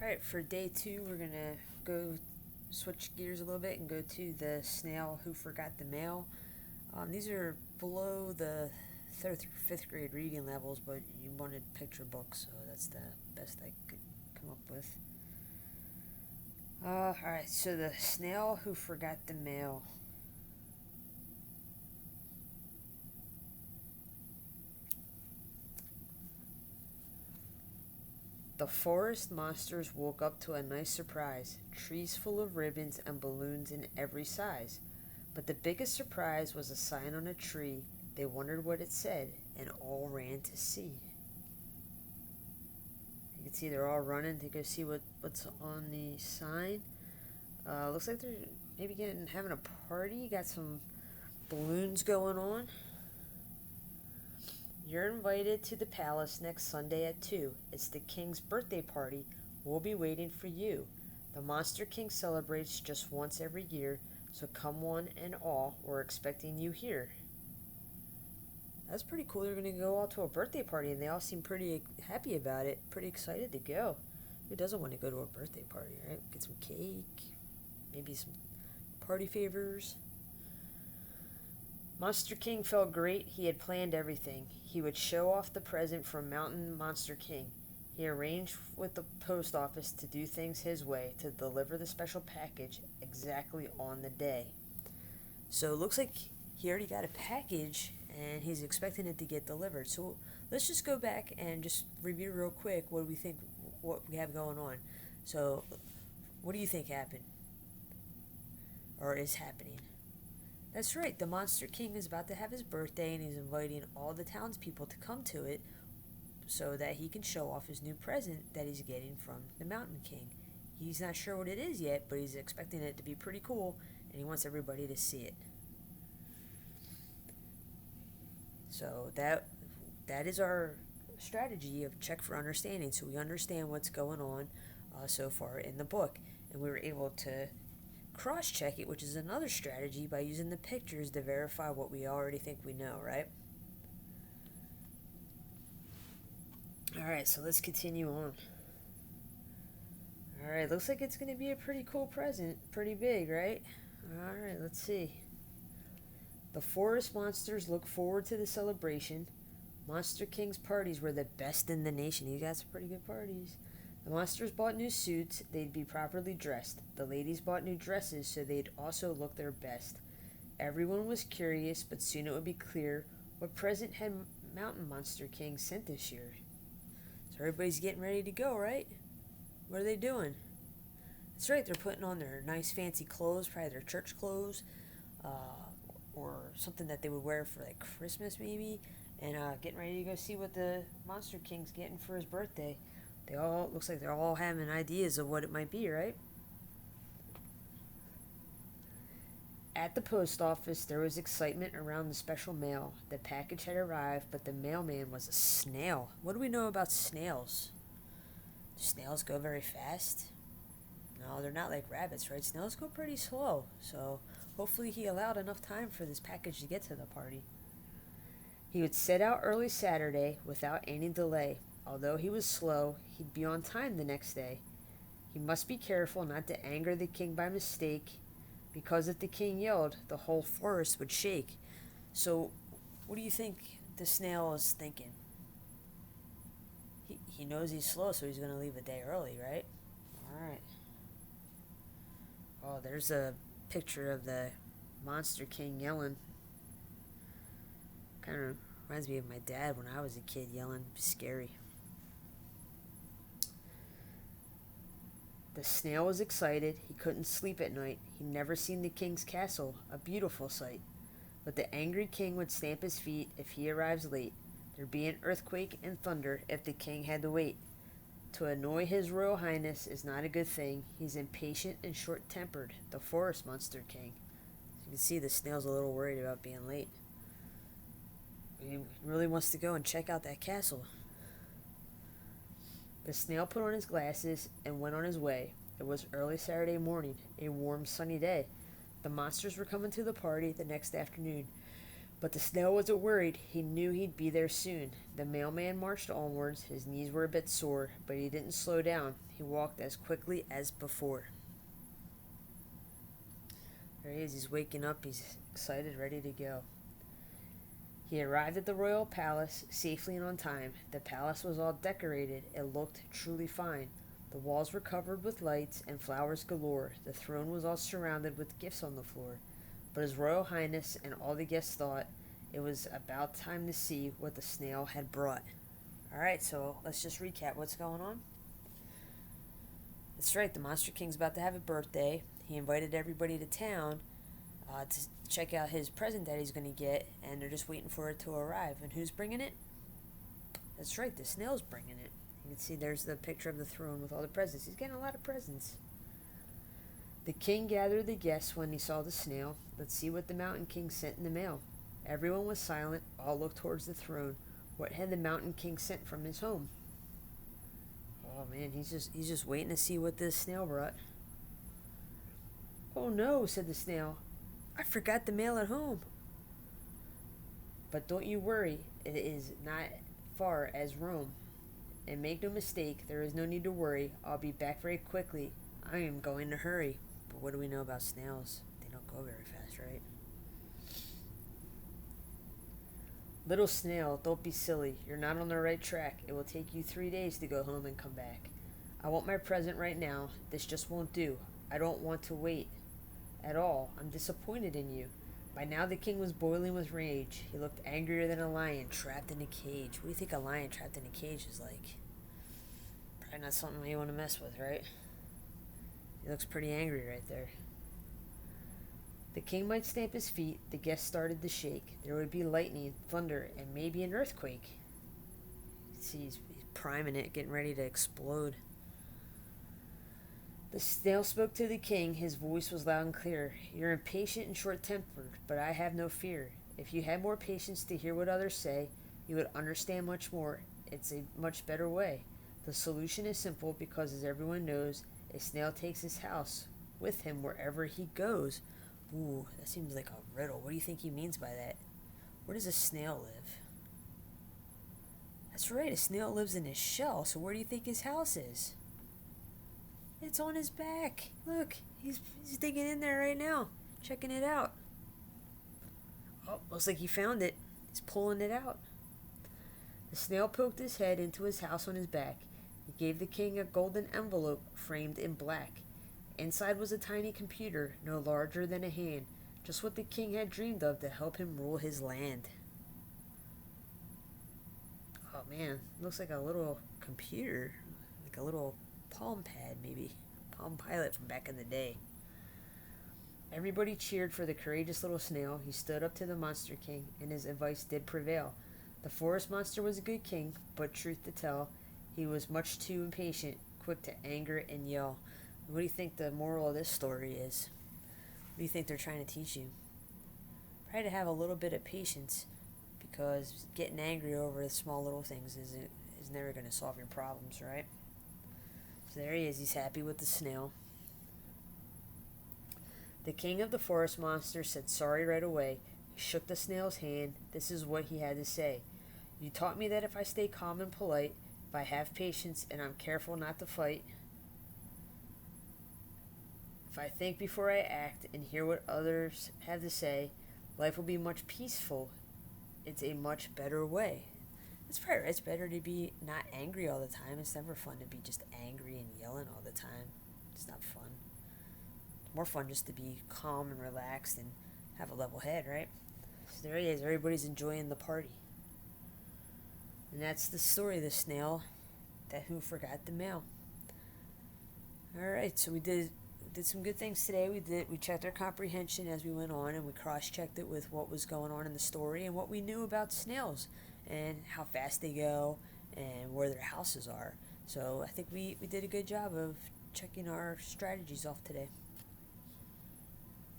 Alright, for day 2, we're gonna go switch gears a little bit and go to the snail who forgot the mail. These are below the 3rd through 5th grade reading levels, but you wanted picture books, so that's the best I could come up with. Alright, so the snail who forgot the mail. The forest monsters woke up to a nice surprise, trees full of ribbons and balloons in every size. But the biggest surprise was a sign on a tree. They wondered what it said, and all ran to see. You can see they're all running to go see what's on the sign. Looks like they're maybe having a party. Got some balloons going on. You're invited to the palace next Sunday at 2. It's the king's birthday party. We'll be waiting for you. The Monster King celebrates just once every year, so come one and all. We're expecting you here. That's pretty cool. They're going to go out to a birthday party, and they all seem pretty happy about it, pretty excited to go. Who doesn't want to go to a birthday party, right? Get some cake, maybe some party favors. Monster King felt great. He had planned everything. He would show off the present from Mountain Monster King. He arranged with the post office to do things his way, to deliver the special package exactly on the day. So it looks like he already got a package and he's expecting it to get delivered. So let's just go back and just review real quick what we think, what we have going on. So what do you think happened or is happening? That's right, the Monster King is about to have his birthday and he's inviting all the townspeople to come to it so that he can show off his new present that he's getting from the Mountain King. He's not sure what it is yet, but he's expecting it to be pretty cool and he wants everybody to see it. So that is our strategy of check for understanding, so we understand what's going on so far in the book, and we were able to cross-check it, which is another strategy by using the pictures to verify what we already think we know, right? Alright, so let's continue on. Alright, looks like it's going to be a pretty cool present. Pretty big, right? Alright, let's see. The forest monsters look forward to the celebration. Monster King's parties were the best in the nation. He got some pretty good parties. The monsters bought new suits. They'd be properly dressed. The ladies bought new dresses so they'd also look their best. Everyone was curious, but soon it would be clear what present had Mountain Monster King sent this year. So everybody's getting ready to go, right? What are they doing? That's right, they're putting on their nice fancy clothes, probably their church clothes, or something that they would wear for like Christmas maybe, and getting ready to go see what the Monster King's getting for his birthday. Looks like they're all having ideas of what it might be, right? At the post office, there was excitement around the special mail. The package had arrived, but the mailman was a snail. What do we know about snails? Do snails go very fast? No, they're not like rabbits, right? Snails go pretty slow, so hopefully he allowed enough time for this package to get to the party. He would set out early Saturday without any delay. Although he was slow, he'd be on time the next day. He must be careful not to anger the king by mistake, because if the king yelled, the whole forest would shake. So, what do you think the snail is thinking? He knows he's slow, so he's going to leave a day early, right? Alright. Oh, there's a picture of the Monster King yelling. Kind of reminds me of my dad when I was a kid yelling. Scary. The snail was excited. He couldn't sleep at night. He'd never seen the king's castle, a beautiful sight. But the angry king would stamp his feet if he arrives late. There'd be an earthquake and thunder if the king had to wait. To annoy his royal highness is not a good thing. He's impatient and short-tempered, the forest monster king. You can see the snail's a little worried about being late. He really wants to go and check out that castle. The snail put on his glasses and went on his way. It was early Saturday morning, a warm, sunny day. The monsters were coming to the party the next afternoon. But the snail wasn't worried. He knew he'd be there soon. The mailman marched onwards. His knees were a bit sore, but he didn't slow down. He walked as quickly as before. There he is. He's waking up. He's excited, ready to go. He arrived at the royal palace safely and on time. The palace was all decorated. It looked truly fine. The walls were covered with lights and flowers galore. The throne was all surrounded with gifts on the floor. But His Royal Highness and all the guests thought it was about time to see what the snail had brought. Alright, so let's just recap what's going on. That's right, the Monster King's about to have a birthday. He invited everybody to town to check out his present that he's going to get, and they're just waiting for it to arrive. And who's bringing it? That's right, the snail's bringing it. You can see there's the picture of the throne with all the presents. He's getting a lot of presents. The king gathered the guests when he saw the snail. Let's see what the Mountain King sent in the mail. Everyone was silent. All looked towards the throne. What had the Mountain King sent from his home? Oh man, he's just waiting to see what this snail brought. Oh no, said the snail. I forgot the mail at home. But don't you worry, it is not far as Rome. And make no mistake, there is no need to worry. I'll be back very quickly. I am going to hurry. But what do we know about snails? They don't go very fast, right? Little snail, don't be silly. You're not on the right track. It will take you 3 days to go home and come back. I want my present right now. This just won't do. I don't want to wait at all. I'm disappointed in you. By now the king was boiling with rage. He looked angrier than a lion trapped in a cage. What do you think a lion trapped in a cage is like? Probably not something you want to mess with, right? He looks pretty angry right there. The king might stamp his feet. The guests started to shake. There would be lightning, thunder, and maybe an earthquake. See, he's priming it, getting ready to explode. The snail spoke to the king. His voice was loud and clear. You're impatient and short-tempered, but I have no fear. If you had more patience to hear what others say, you would understand much more. It's a much better way. The solution is simple because, as everyone knows, a snail takes his house with him wherever he goes. Ooh, that seems like a riddle. What do you think he means by that? Where does a snail live? That's right, a snail lives in his shell, so where do you think his house is? It's on his back. Look, he's digging in there right now, checking it out. Oh, looks like he found it. He's pulling it out. The snail poked his head into his house on his back. He gave the king a golden envelope framed in black. Inside was a tiny computer, no larger than a hand, just what the king had dreamed of to help him rule his land. Oh man, looks like a little computer, like a little Palm Pad maybe, Palm Pilot from back in the day. Everybody cheered for the courageous little snail. He stood up to the Monster King, and his advice did prevail. The forest monster was a good king, but truth to tell, he was much too impatient, quick to anger and yell. What do you think the moral of this story is? What do you think they're trying to teach you? Try to have a little bit of patience, because getting angry over the small little things is never going to solve your problems, right? So there he is. He's happy with the snail. The king of the forest monsters said sorry right away. He shook the snail's hand. This is what he had to say. You taught me that if I stay calm and polite, if I have patience and I'm careful not to fight, if I think before I act and hear what others have to say, life will be much peaceful. It's a much better way. That's probably right. It's better to be not angry all the time. It's never fun to be just angry and yelling all the time. It's not fun. It's more fun just to be calm and relaxed and have a level head, right? So there he is. Everybody's enjoying the party. And that's the story of the snail that who forgot the mail. Alright, so we did some good things today. We checked our comprehension as we went on, and we cross-checked it with what was going on in the story and what we knew about snails and how fast they go and where their houses are. So I think we did a good job of checking our strategies off today.